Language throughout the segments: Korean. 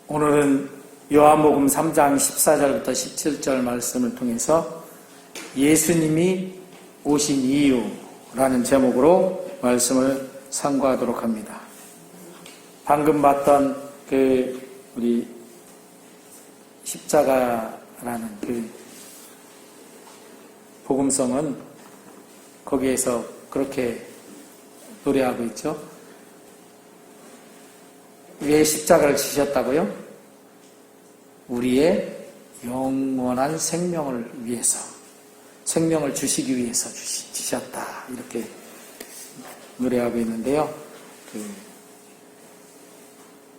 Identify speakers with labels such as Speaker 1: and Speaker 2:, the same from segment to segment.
Speaker 1: 오늘은 요한복음 3장 14절부터 17절 말씀을 통해서 예수님이 오신 이유라는 제목으로 말씀을 상고하도록 합니다. 방금 봤던 우리 십자가라는 복음성은 거기에서 그렇게 노래하고 있죠. 왜 십자가를 지셨다고요? 우리의 영원한 생명을 위해서, 생명을 주시기 위해서 지셨다, 이렇게 노래하고 있는데요.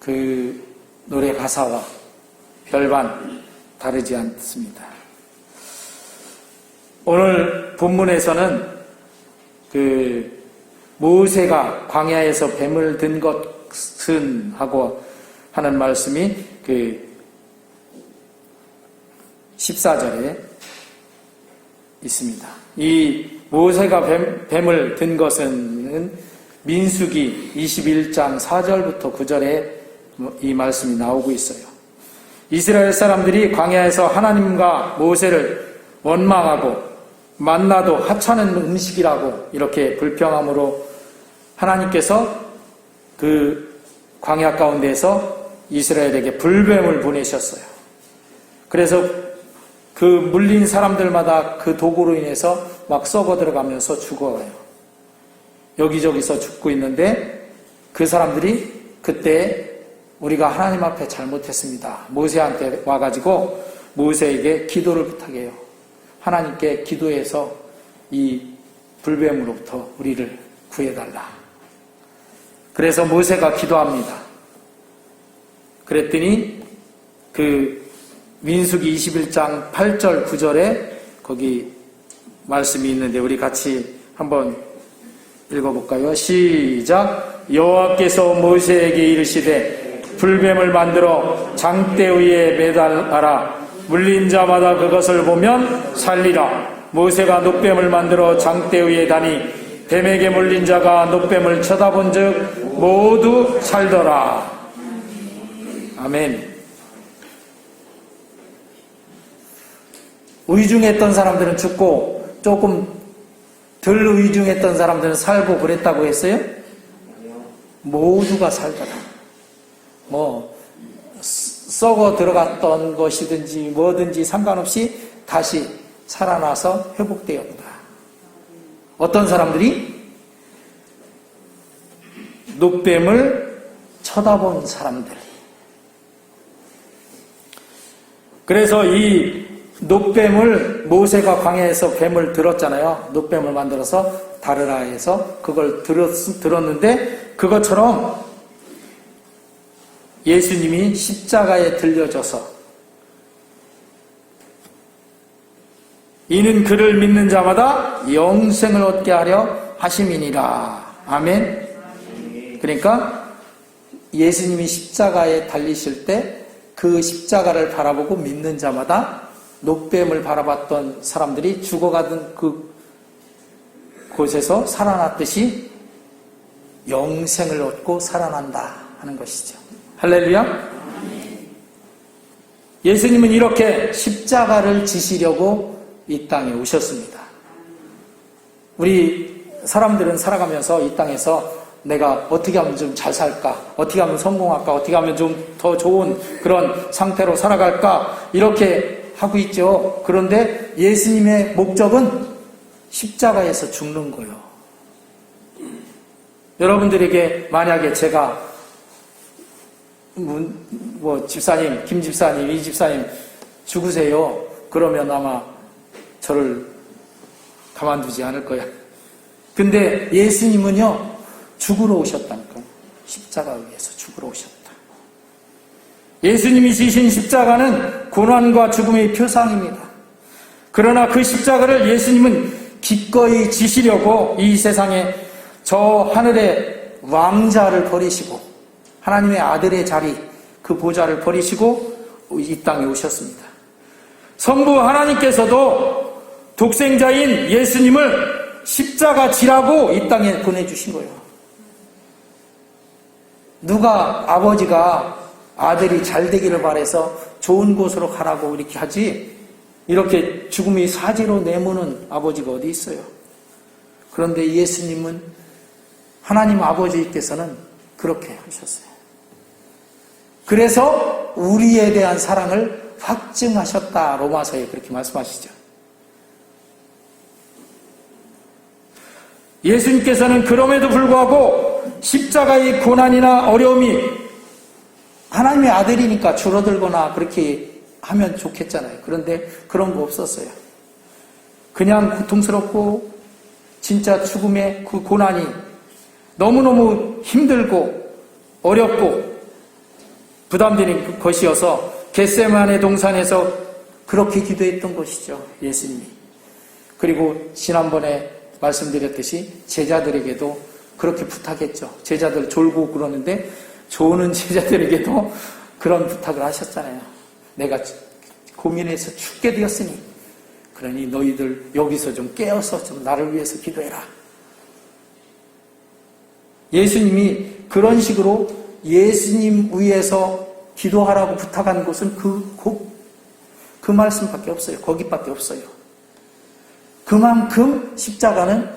Speaker 1: 그 노래 가사와 별반 다르지 않습니다. 오늘 본문에서는 모세가 광야에서 뱀을 든 것은 하고 하는 말씀이 14절에 있습니다. 이 모세가 뱀을 든 것은 민수기 21장 4절부터 9절에 이 말씀이 나오고 있어요. 이스라엘 사람들이 광야에서 하나님과 모세를 원망하고 만나도 하찮은 음식이라고 이렇게 불평함으로 하나님께서 그 광야 가운데에서 이스라엘에게 불뱀을 보내셨어요. 그래서 그 물린 사람들마다 그 독으로 인해서 막 썩어 들어가면서 죽어가요. 여기저기서 죽고 있는데 그 사람들이 그때 우리가 하나님 앞에 잘못했습니다. 모세한테 와가지고 모세에게 기도를 부탁해요. 하나님께 기도해서 이 불뱀으로부터 우리를 구해달라. 그래서 모세가 기도합니다. 그랬더니 민수기 21장 8절 9절에 거기 말씀이 있는데 우리 같이 한번 읽어볼까요? 시작. 여호와께서 모세에게 이르시되 불뱀을 만들어 장대 위에 매달아라. 물린 자마다 그것을 보면 살리라. 모세가 놋뱀을 만들어 장대 위에 다니 뱀에게 물린 자가 놋뱀을 쳐다본 즉 모두 살더라. 아멘. 의중했던 사람들은 죽고 조금 덜 의중했던 사람들은 살고 그랬다고 했어요? 모두가 살더라. 썩어 들어갔던 것이든지 뭐든지 상관없이 다시 살아나서 회복되었다. 어떤 사람들이? 놋뱀을 쳐다본 사람들. 그래서 이 놋뱀을 모세가 광야에서 뱀을 들었잖아요. 놋뱀을 만들어서 다르라 해서 그걸 들었는데 그것처럼 예수님이 십자가에 들려져서 이는 그를 믿는 자마다 영생을 얻게 하려 하심이니라. 아멘. 그러니까 예수님이 십자가에 달리실 때 그 십자가를 바라보고 믿는 자마다 놋뱀을 바라봤던 사람들이 죽어가던 그 곳에서 살아났듯이 영생을 얻고 살아난다 하는 것이죠. 할렐루야. 예수님은 이렇게 십자가를 지시려고 이 땅에 오셨습니다. 우리 사람들은 살아가면서 이 땅에서 내가 어떻게 하면 좀 잘 살까? 어떻게 하면 성공할까? 어떻게 하면 좀 더 좋은 그런 상태로 살아갈까? 이렇게 하고 있죠. 그런데 예수님의 목적은 십자가에서 죽는 거예요. 여러분들에게 만약에 제가 집사님, 김 집사님, 이 집사님 죽으세요. 그러면 아마 저를 가만두지 않을 거야. 근데 예수님은요, 죽으러 오셨다니까. 십자가 위에서 죽으러 오셨다. 예수님이 지신 십자가는 고난과 죽음의 표상입니다. 그러나 그 십자가를 예수님은 기꺼이 지시려고 이 세상에 저 하늘의 왕자를 버리시고 하나님의 아들의 자리, 그 보좌를 버리시고 이 땅에 오셨습니다. 성부 하나님께서도 독생자인 예수님을 십자가 지라고 이 땅에 보내주신 거예요. 누가 아버지가 아들이 잘 되기를 바라서 좋은 곳으로 가라고 이렇게 하지, 이렇게 죽음이 사지로 내모는 아버지가 어디 있어요? 그런데 예수님은, 하나님 아버지께서는 그렇게 하셨어요. 그래서 우리에 대한 사랑을 확증하셨다. 로마서에 그렇게 말씀하시죠. 예수님께서는 그럼에도 불구하고 십자가의 고난이나 어려움이 하나님의 아들이니까 줄어들거나 그렇게 하면 좋겠잖아요. 그런데 그런 거 없었어요. 그냥 고통스럽고 진짜 죽음의 그 고난이 너무너무 힘들고 어렵고 부담되는 것이어서 겟세마네 동산에서 그렇게 기도했던 것이죠. 예수님이. 그리고 지난번에 말씀드렸듯이 제자들에게도 그렇게 부탁했죠. 제자들 졸고 그러는데 조는 제자들에게도 그런 부탁을 하셨잖아요. 내가 고민해서 죽게 되었으니 그러니 너희들 여기서 좀 깨어서 좀 나를 위해서 기도해라. 예수님이 그런 식으로 예수님 위해서 기도하라고 부탁한 곳은 그 말씀밖에 없어요. 거기밖에 없어요. 그만큼 십자가는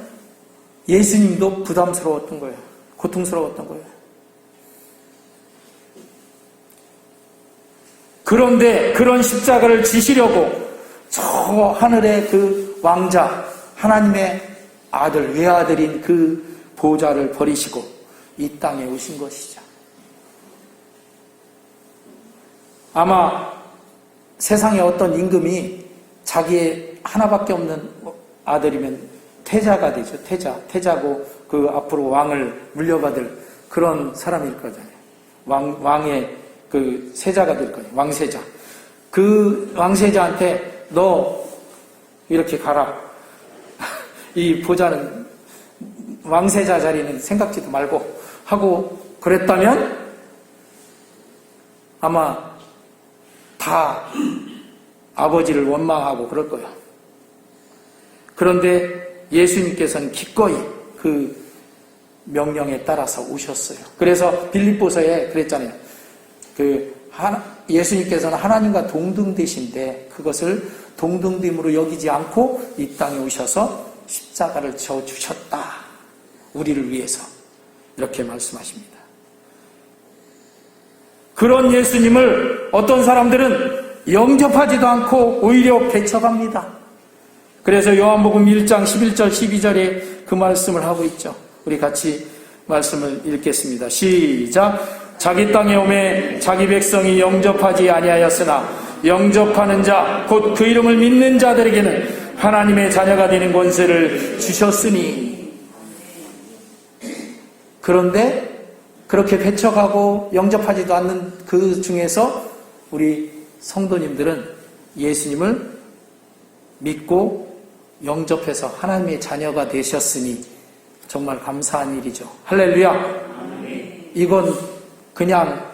Speaker 1: 예수님도 부담스러웠던 거예요. 고통스러웠던 거예요. 그런데 그런 십자가를 지시려고 저 하늘의 그 왕자, 하나님의 아들, 외아들인 그 보좌를 버리시고 이 땅에 오신 것이죠. 아마 세상에 어떤 임금이 자기의 하나밖에 없는 아들이면 태자가 되죠. 태자고 그 앞으로 왕을 물려받을 그런 사람일 거잖아요. 왕의 그 세자가 될 거예요. 왕세자. 그 왕세자한테 너 이렇게 가라. 이 보좌는 왕세자 자리는 생각지도 말고 하고 그랬다면 아마 다 아버지를 원망하고 그럴 거예요. 그런데 예수님께서는 기꺼이 그 명령에 따라서 오셨어요. 그래서 빌립보서에 그랬잖아요. 예수님께서는 하나님과 동등되신데 그것을 동등됨으로 여기지 않고 이 땅에 오셔서 십자가를 져 주셨다. 우리를 위해서. 이렇게 말씀하십니다. 그런 예수님을 어떤 사람들은 영접하지도 않고 오히려 배척합니다. 그래서 요한복음 1장 11절 12절에 그 말씀을 하고 있죠. 우리 같이 말씀을 읽겠습니다. 시작. 자기 땅에 오매 자기 백성이 영접하지 아니하였으나 영접하는 자 곧 그 이름을 믿는 자들에게는 하나님의 자녀가 되는 권세를 주셨으니. 그런데 그렇게 배척하고 영접하지도 않는 그 중에서 우리 성도님들은 예수님을 믿고 영접해서 하나님의 자녀가 되셨으니 정말 감사한 일이죠. 할렐루야. 이건 그냥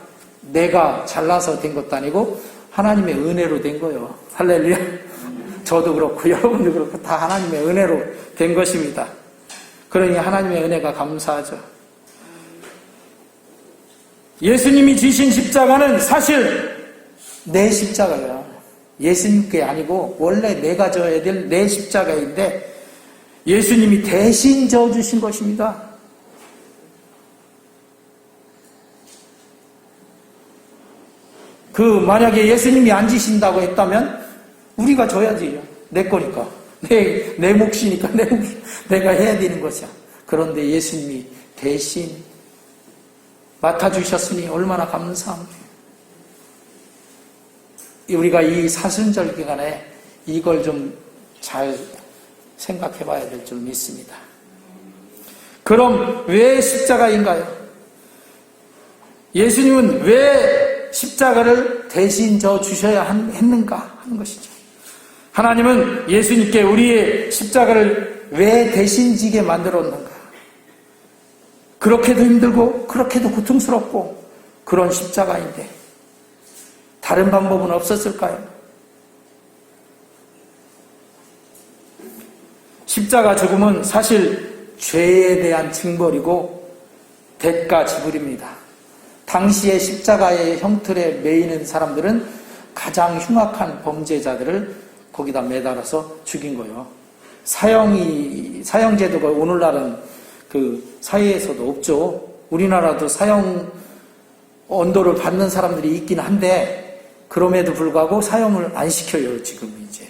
Speaker 1: 내가 잘나서 된 것도 아니고 하나님의 은혜로 된 거예요. 할렐루야. 저도 그렇고 여러분도 그렇고 다 하나님의 은혜로 된 것입니다. 그러니 하나님의 은혜가 감사하죠. 예수님이 지신 십자가는 사실 내 십자가예요. 예수님께 아니고 원래 내가 져야 될 내 십자가인데 예수님이 대신 져주신 것입니다. 만약에 예수님이 안 지신다고 했다면 우리가 져야지. 내 거니까. 내 몫이니까 내가 해야 되는 것이야. 그런데 예수님이 대신 맡아주셨으니 얼마나 감사합니다. 우리가 이 사순절 기간에 이걸 좀 잘 생각해 봐야 될 줄 믿습니다. 그럼 왜 십자가인가요? 예수님은 왜 십자가를 대신 져 주셔야 했는가 하는 것이죠. 하나님은 예수님께 우리의 십자가를 왜 대신 지게 만들었는가? 그렇게도 힘들고 그렇게도 고통스럽고 그런 십자가인데 다른 방법은 없었을까요? 십자가 죽음은 사실 죄에 대한 징벌이고 대가 지불입니다. 당시의 십자가의 형틀에 매이는 사람들은 가장 흉악한 범죄자들을 거기다 매달아서 죽인 거예요. 사형제도가 오늘날은 그 사회에서도 없죠. 우리나라도 사형 언도를 받는 사람들이 있긴 한데, 그럼에도 불구하고 사형을 안 시켜요, 지금 이제.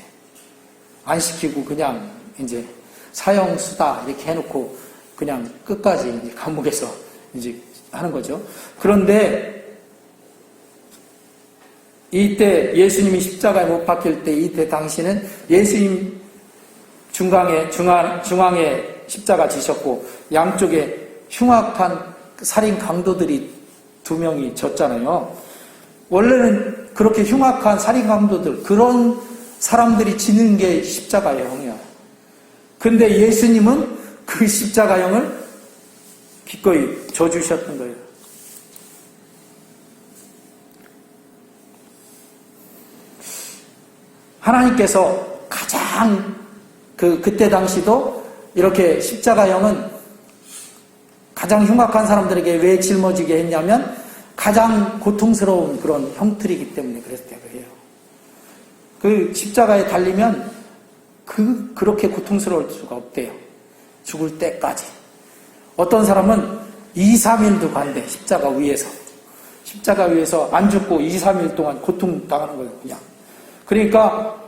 Speaker 1: 안 시키고 그냥 이제 사형수다 이렇게 해놓고 그냥 끝까지 이제 감옥에서 이제 하는 거죠. 그런데 이때 예수님이 십자가에 못 박힐 때, 이때 당시는 예수님 중앙에 십자가 지셨고 양쪽에 흉악한 살인 강도들이 2명이 졌잖아요. 원래는 그렇게 흉악한 살인 강도들, 그런 사람들이 지는 게 십자가형이야. 근데 예수님은 그 십자가형을 기꺼이 져주셨던 거예요. 하나님께서 가장 그때 당시도 이렇게 십자가형은 가장 흉악한 사람들에게 왜 짊어지게 했냐면 가장 고통스러운 그런 형틀이기 때문에 그랬대요. 그 십자가에 달리면 그렇게 고통스러울 수가 없대요. 죽을 때까지. 어떤 사람은 2, 3일도 간대. 십자가 위에서 안 죽고 2, 3일 동안 고통당하는 거예요. 그냥. 그러니까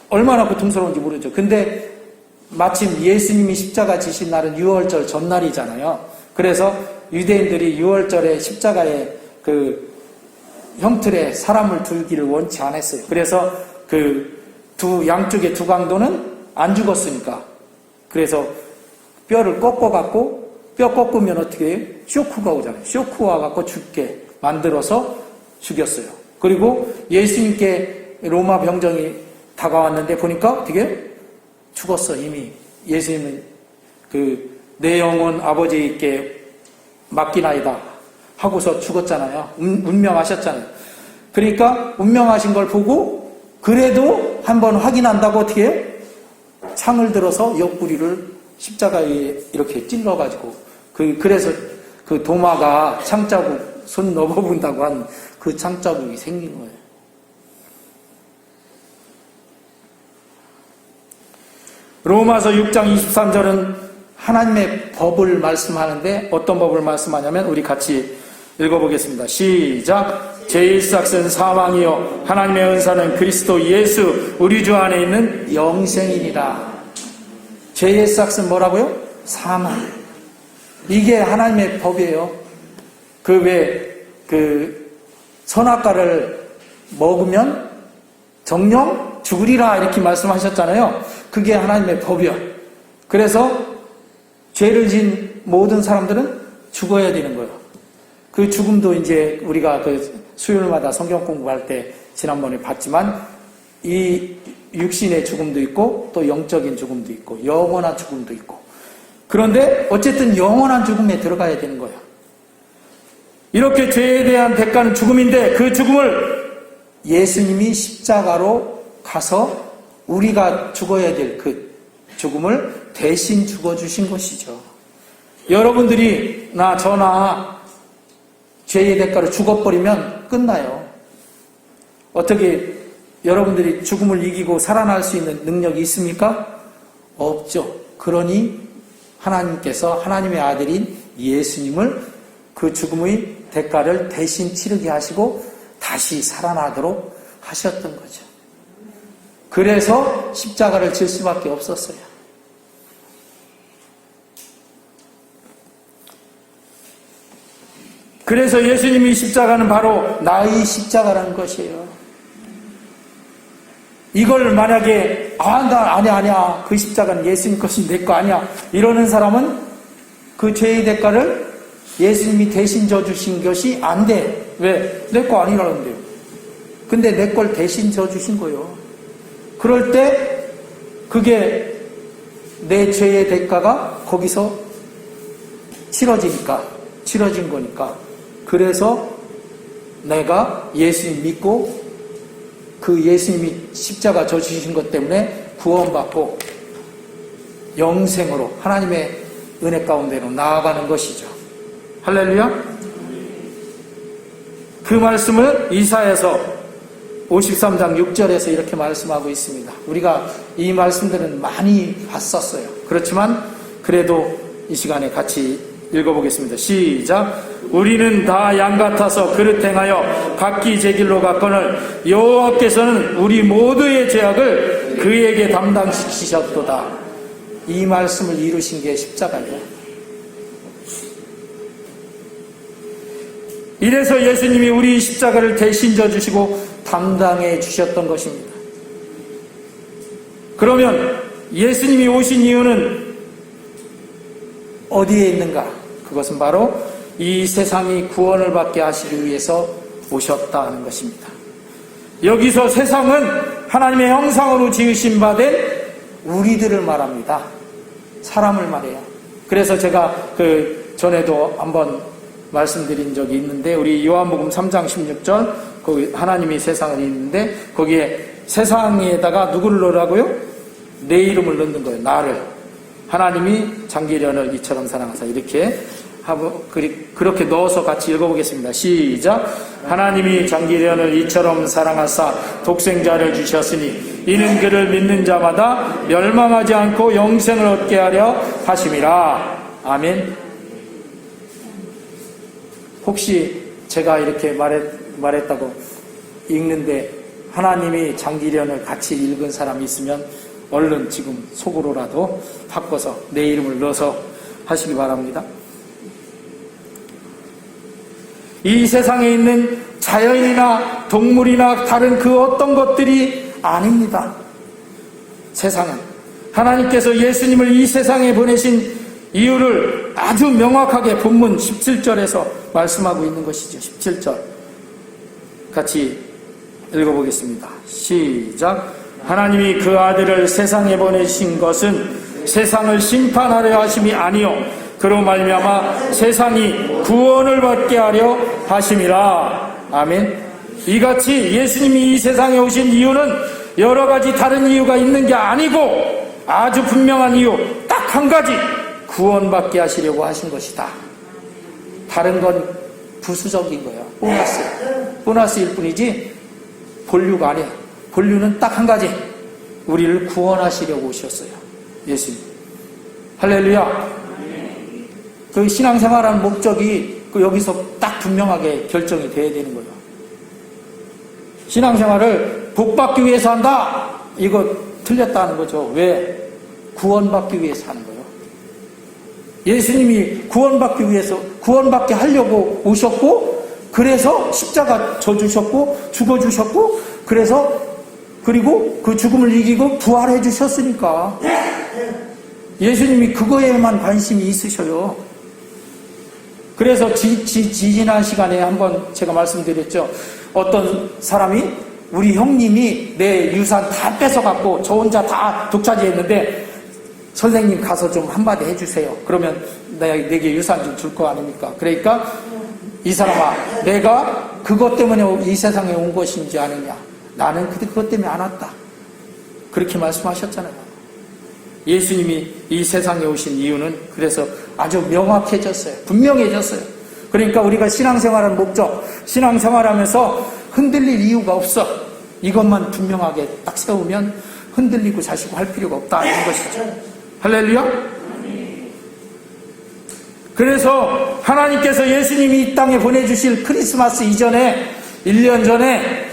Speaker 1: 얼마나 고통스러운지 모르죠. 근데 마침 예수님이 십자가 지신 날은 유월절 전날이잖아요. 그래서 유대인들이 유월절에 십자가에 그 형틀에 사람을 두기를 원치 않았어요. 그래서 그 양쪽의 2 강도는 안 죽었으니까. 그래서 뼈를 꺾어갖고, 뼈 꺾으면 어떻게 해요? 쇼크가 오잖아요. 쇼크 와갖고 죽게 만들어서 죽였어요. 그리고 예수님께 로마 병정이 다가왔는데 보니까 어떻게 해요? 죽었어, 이미. 예수님은 내 영혼 아버지께 맡기나이다 하고서 죽었잖아요. 운명하셨잖아요. 그러니까 운명하신 걸 보고 그래도 한번 확인한다고 어떻게 해요? 창을 들어서 옆구리를 십자가에 이렇게 찔러가지고 그래서 그 도마가 창자국 손 넣어본다고 한 그 창자국이 생긴 거예요. 로마서 6장 23절은 하나님의 법을 말씀하는데 어떤 법을 말씀하냐면 우리 같이 읽어보겠습니다. 시작. 죄의 삭은 사망이요 하나님의 은사는 그리스도 예수 우리 주 안에 있는 영생이니라. 죄의 삭은 뭐라고요? 사망. 이게 하나님의 법이에요. 선악과를 먹으면 정령 죽으리라 이렇게 말씀하셨잖아요. 그게 하나님의 법이요. 그래서 죄를 지은 모든 사람들은 죽어야 되는 거예요. 그 죽음도 이제 우리가 수요일마다 성경 공부할 때 지난번에 봤지만 이 육신의 죽음도 있고 또 영적인 죽음도 있고 영원한 죽음도 있고. 그런데 어쨌든 영원한 죽음에 들어가야 되는 거예요. 이렇게 죄에 대한 대가는 죽음인데 그 죽음을 예수님이 십자가로 가서 우리가 죽어야 될 그 죽음을 대신 죽어주신 것이죠. 여러분들이 저나 죄의 대가로 죽어버리면 끝나요. 어떻게 여러분들이 죽음을 이기고 살아날 수 있는 능력이 있습니까? 없죠. 그러니 하나님께서 하나님의 아들인 예수님을 그 죽음의 대가를 대신 치르게 하시고 다시 살아나도록 하셨던 거죠. 그래서 십자가를 질 수밖에 없었어요. 그래서 예수님이 십자가는 바로 나의 십자가라는 것이에요. 이걸 만약에 아니야 그 십자가는 예수님 것이 내 거 아니야 이러는 사람은 그 죄의 대가를 예수님이 대신 져주신 것이 안 돼. 왜? 내 거 아니라는데요. 근데 내 걸 대신 져주신 거예요. 그럴 때 그게 내 죄의 대가가 거기서 치러진 거니까. 그래서 내가 예수님 믿고 그 예수님이 십자가 져주신 것 때문에 구원받고 영생으로 하나님의 은혜 가운데로 나아가는 것이죠. 할렐루야. 그 말씀을 이사야서 53장 6절에서 이렇게 말씀하고 있습니다. 우리가 이 말씀들은 많이 봤었어요. 그렇지만 그래도 이 시간에 같이 읽어보겠습니다. 시작. 우리는 다 양 같아서 그릇 행하여 각기 제 길로 갔거늘 여호와께서는 우리 모두의 죄악을 그에게 담당시키셨도다. 이 말씀을 이루신 게 십자가예요. 이래서 예수님이 우리 십자가를 대신 져주시고 담당해 주셨던 것입니다. 그러면 예수님이 오신 이유는 어디에 있는가? 그것은 바로 이 세상이 구원을 받게 하시기 위해서 오셨다는 것입니다. 여기서 세상은 하나님의 형상으로 지으신 바 된 우리들을 말합니다. 사람을 말해요. 그래서 제가 전에도 한번 말씀드린 적이 있는데, 우리 요한복음 3장 16절 거기 하나님이 세상을 있는데 거기에 세상에다가 누구를 넣으라고요? 내 이름을 넣는 거예요. 나를. 하나님이 장기련을 이처럼 사랑하사, 이렇게 하고 그렇게 넣어서 같이 읽어보겠습니다. 시작. 하나님이 장기련을 이처럼 사랑하사 독생자를 주셨으니 이는 그를 믿는 자마다 멸망하지 않고 영생을 얻게 하려 하심이라. 아멘. 혹시 제가 이렇게 말했다고 읽는데 하나님이 장기련을 같이 읽은 사람이 있으면 얼른 지금 속으로라도 바꿔서 내 이름을 넣어서 하시기 바랍니다. 이 세상에 있는 자연이나 동물이나 다른 그 어떤 것들이 아닙니다. 세상은 하나님께서 예수님을 이 세상에 보내신 이유를 아주 명확하게 본문 17절에서 말씀하고 있는 것이죠. 17절 같이 읽어보겠습니다. 시작. 하나님이 그 아들을 세상에 보내신 것은 세상을 심판하려 하심이 아니요 그로 말미암아 세상이 구원을 받게 하려 하심이라. 아멘. 이같이 예수님이 이 세상에 오신 이유는 여러 가지 다른 이유가 있는 게 아니고 아주 분명한 이유 딱 한 가지, 구원받게 하시려고 하신 것이다. 다른 건 부수적인 거예요. 보너스일 뿐이지 본류가 아니에요. 본류는 딱 한 가지, 우리를 구원하시려고 오셨어요. 예수님. 할렐루야. 그 신앙생활하는 목적이 여기서 딱 분명하게 결정이 돼야 되는 거예요. 신앙생활을 복받기 위해서 한다, 이거 틀렸다는 거죠. 왜? 구원받기 위해서 하는 거예요. 예수님이 구원받게 하려고 오셨고, 그래서 십자가 져주셨고 죽어주셨고, 그리고 그 죽음을 이기고 부활해 주셨으니까 예수님이 그거에만 관심이 있으셔요. 그래서 지난 시간에 한번 제가 말씀드렸죠. 어떤 사람이, 우리 형님이 내 유산 다 뺏어갖고 저 혼자 다 독차지했는데 선생님 가서 좀 한마디 해주세요. 그러면 내게 유산 좀 줄 거 아닙니까? 그러니까 이 사람아, 내가 그것 때문에 이 세상에 온 것인지 아느냐? 나는 그것 때문에 안 왔다. 그렇게 말씀하셨잖아요. 예수님이 이 세상에 오신 이유는 그래서 아주 명확해졌어요. 분명해졌어요. 그러니까 우리가 신앙생활하는 목적, 신앙생활하면서 흔들릴 이유가 없어. 이것만 분명하게 딱 세우면 흔들리고 자시고 할 필요가 없다, 이런 것이죠. 할렐루야. 그래서 하나님께서 예수님이 이 땅에 보내주실 크리스마스 이전에 1년 전에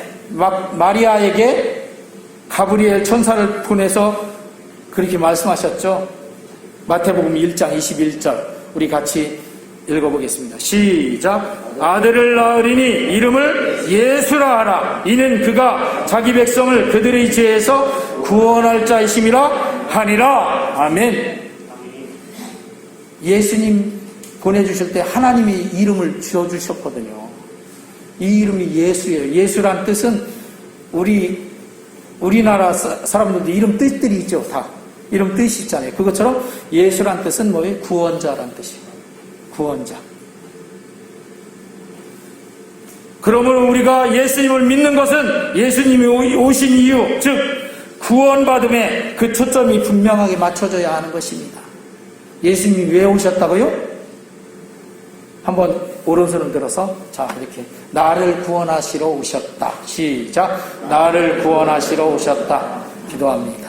Speaker 1: 마리아에게 가브리엘 천사를 보내서 그렇게 말씀하셨죠. 마태복음 1장 21절 우리 같이 읽어보겠습니다. 시작. 아들을 낳으리니 이름을 예수라 하라. 이는 그가 자기 백성을 그들의 죄에서 구원할 자이심이라 하니라. 아멘. 예수님 보내주실 때 하나님이 이름을 지어주셨거든요. 이 이름이 예수예요. 예수란 뜻은 우리나라 사람들도 이름 뜻들이 있죠. 다 이름 뜻이 있잖아요. 그것처럼 예수란 뜻은 뭐예요? 구원자란 뜻이에요. 구원자. 그러므로 우리가 예수님을 믿는 것은 예수님이 오신 이유, 즉 구원받음에 그 초점이 분명하게 맞춰져야 하는 것입니다. 예수님이 왜 오셨다고요? 한번 오른손을 들어서 자 이렇게 나를 구원하시러 오셨다. 시작. 나를 구원하시러 오셨다. 기도합니다.